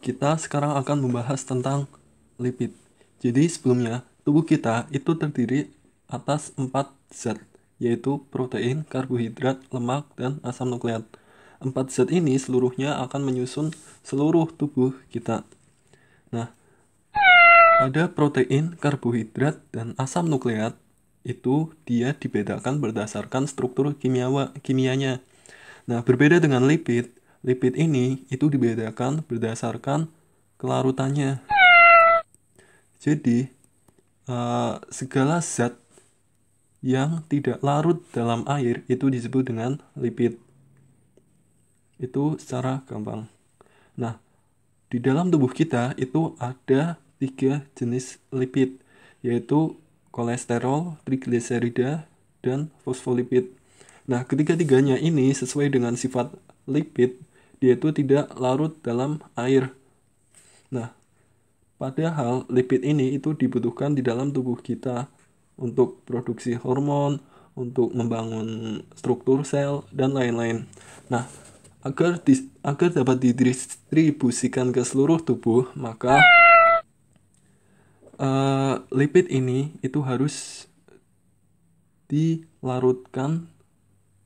Kita sekarang akan membahas tentang lipid. Jadi sebelumnya, tubuh kita itu terdiri atas 4 zat, yaitu protein, karbohidrat, lemak, dan asam nukleat. 4 zat ini seluruhnya akan menyusun seluruh tubuh kita. Nah, pada protein, karbohidrat, dan asam nukleat, itu dia dibedakan berdasarkan struktur kimianya. Nah, berbeda dengan lipid, lipid ini itu dibedakan berdasarkan kelarutannya. Jadi, segala zat yang tidak larut dalam air itu disebut dengan lipid. Itu secara gampang. Nah, di dalam tubuh kita itu ada 3 jenis lipid, yaitu kolesterol, trigliserida, dan fosfolipid. Nah, ketiga-tiganya ini sesuai dengan sifat lipid, dia itu tidak larut dalam air. Nah, padahal lipid ini itu dibutuhkan di dalam tubuh kita untuk produksi hormon, untuk membangun struktur sel, dan lain-lain. Nah, agar dapat didistribusikan ke seluruh tubuh, maka lipid ini itu harus dilarutkan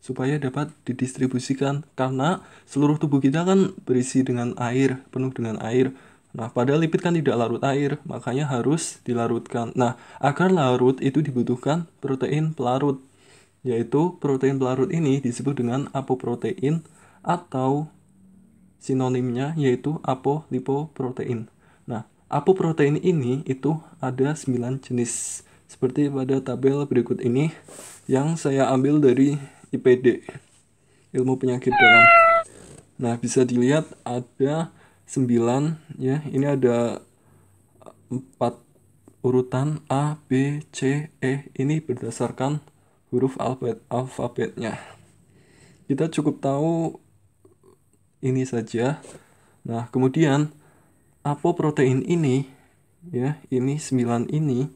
supaya dapat didistribusikan, karena seluruh tubuh kita kan berisi dengan air, penuh dengan air. Nah, padahal lipid kan tidak larut air, makanya harus dilarutkan. Nah, agar larut itu dibutuhkan protein pelarut, yaitu protein pelarut ini disebut dengan apoprotein atau sinonimnya yaitu apolipoprotein. Nah, apoprotein ini itu ada 9 jenis, seperti pada tabel berikut ini yang saya ambil dari IPD, ilmu penyakit dalam. Nah, bisa dilihat ada 9 ya. Ini ada 4 urutan A, B, C, E. Ini berdasarkan huruf alfabetnya. Kita cukup tahu ini saja. Nah, kemudian apoprotein ini ya, ini 9 ini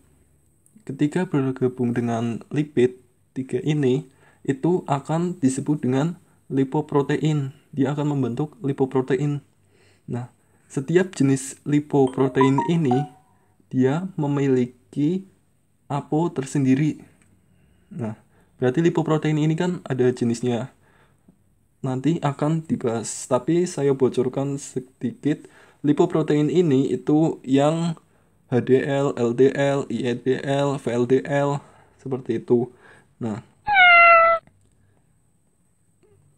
ketika bergabung dengan lipid 3 ini itu akan disebut dengan lipoprotein. Dia akan membentuk lipoprotein. Nah, setiap jenis lipoprotein ini dia memiliki apo tersendiri. Nah, berarti lipoprotein ini kan ada jenisnya. Nanti akan dibahas, tapi saya bocorkan sedikit. Lipoprotein ini itu yang HDL, LDL, IEDL, VLDL, seperti itu. Nah,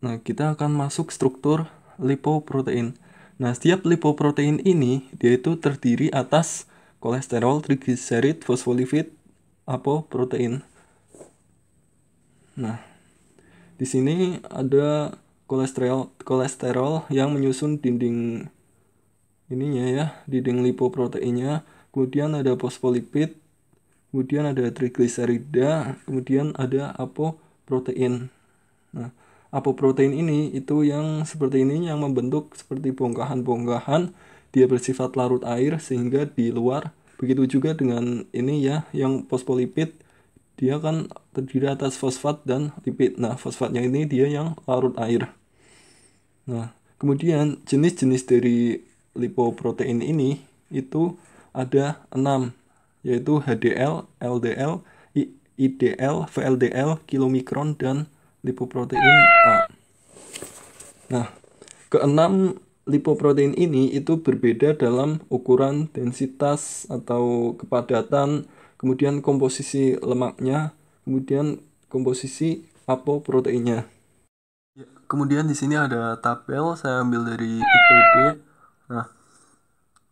kita akan masuk struktur lipoprotein. Nah, setiap lipoprotein ini dia itu terdiri atas kolesterol, trigliserid, fosfolipid, apoprotein. Nah, di sini ada kolesterol yang menyusun dinding ininya ya, dinding lipoproteinnya. Kemudian ada fosfolipid, kemudian ada trigliserida, kemudian ada apoprotein. Nah, apoprotein ini itu yang seperti ini, yang membentuk seperti bongkahan-bongkahan. Dia bersifat larut air sehingga di luar. Begitu juga dengan ini ya, yang fosfolipid. Dia kan terdiri atas fosfat dan lipid. Nah, fosfatnya ini dia yang larut air. Nah, kemudian jenis-jenis dari lipoprotein ini itu ada 6, yaitu HDL, LDL, IDL, VLDL, kilomikron, dan lipoprotein A. Nah, keenam lipoprotein ini itu berbeda dalam ukuran, densitas atau kepadatan, kemudian komposisi lemaknya, kemudian komposisi apoproteinnya. Ya, kemudian di sini ada tabel saya ambil dari IPD. Nah,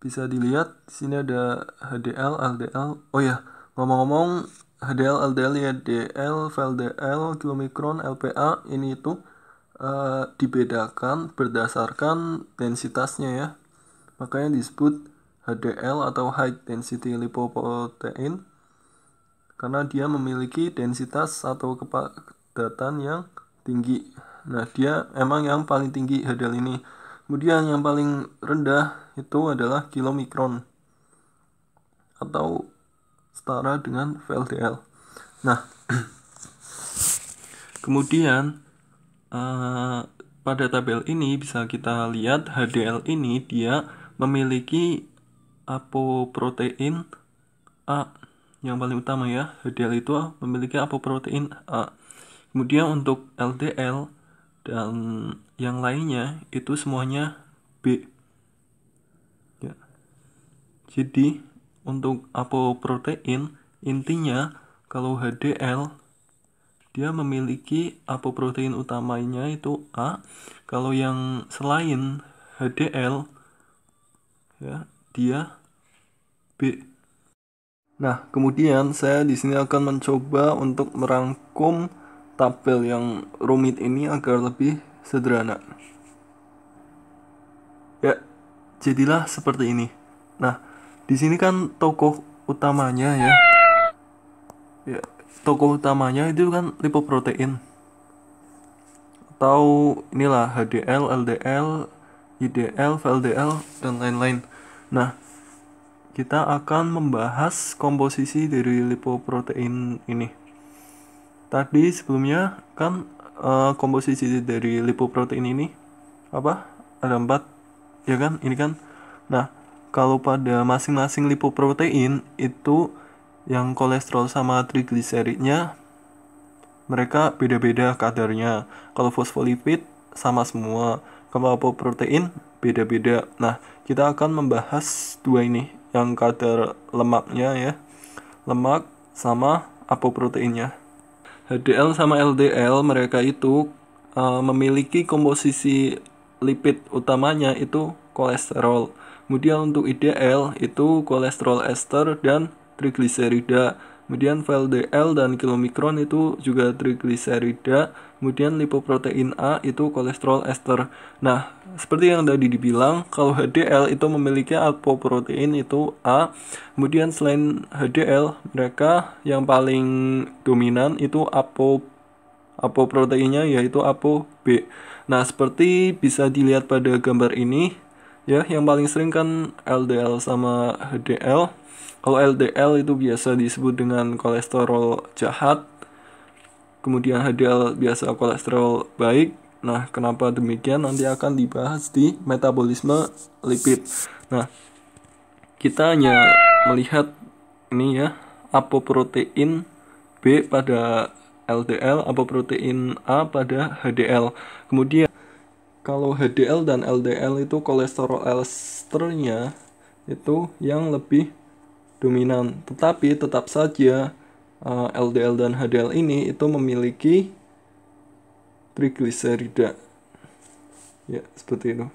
bisa dilihat di sini ada HDL, LDL. Oh ya, ngomong-ngomong HDL, LDL, YDL, VLDL, kilomikron, LPA ini itu dibedakan berdasarkan densitasnya ya. Makanya disebut HDL atau High Density Lipoprotein karena dia memiliki densitas atau kepadatan yang tinggi. Nah, dia emang yang paling tinggi HDL ini. Kemudian yang paling rendah itu adalah kilomikron atau setara dengan VLDL. Nah, kemudian pada tabel ini bisa kita lihat HDL ini dia memiliki apoprotein A yang paling utama ya. HDL itu memiliki apoprotein A. Kemudian untuk LDL dan yang lainnya itu semuanya B. Ya. Jadi untuk apoprotein intinya kalau HDL dia memiliki apoprotein utamanya itu A. Kalau yang selain HDL ya dia B. Nah, kemudian saya di sini akan mencoba untuk merangkum tabel yang rumit ini agar lebih sederhana. Ya, jadilah seperti ini. Nah, di sini kan tokoh utamanya ya. Ya, tokoh utamanya itu kan lipoprotein. Atau inilah HDL, LDL, IDL, VLDL, dan lain-lain. Nah, kita akan membahas komposisi dari lipoprotein ini. Tadi sebelumnya kan komposisi dari lipoprotein ini apa? Ada 4, ya kan? Ini kan. Nah, kalau pada masing-masing lipoprotein itu yang kolesterol sama trigliseridnya mereka beda-beda kadarnya. Kalau fosfolipid sama semua. Kalau apoprotein beda-beda. Nah, kita akan membahas dua ini, yang kadar lemaknya ya. Lemak sama apoproteinnya. HDL sama LDL mereka itu memiliki komposisi lipid utamanya itu kolesterol. Kemudian untuk IDL itu kolesterol ester dan trigliserida. Kemudian VLDL dan kilomikron itu juga trigliserida. Kemudian lipoprotein A itu kolesterol ester. Nah, seperti yang tadi dibilang, kalau HDL itu memiliki apoprotein itu A. Kemudian selain HDL, mereka yang paling dominan itu apoproteinnya yaitu apo B. Nah, seperti bisa dilihat pada gambar ini, ya, yang paling sering kan LDL sama HDL. Kalau LDL itu biasa disebut dengan kolesterol jahat, kemudian HDL biasa kolesterol baik. Nah, kenapa demikian nanti akan dibahas di metabolisme lipid. Nah, kita hanya melihat ini ya, apoprotein B pada LDL, apoprotein A pada HDL. Kemudian kalau HDL dan LDL itu kolesterol esternya itu yang lebih dominan. Tetapi tetap saja LDL dan HDL ini itu memiliki trigliserida. Ya, seperti itu.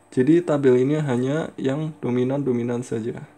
Jadi tabel ini hanya yang dominan-dominan saja.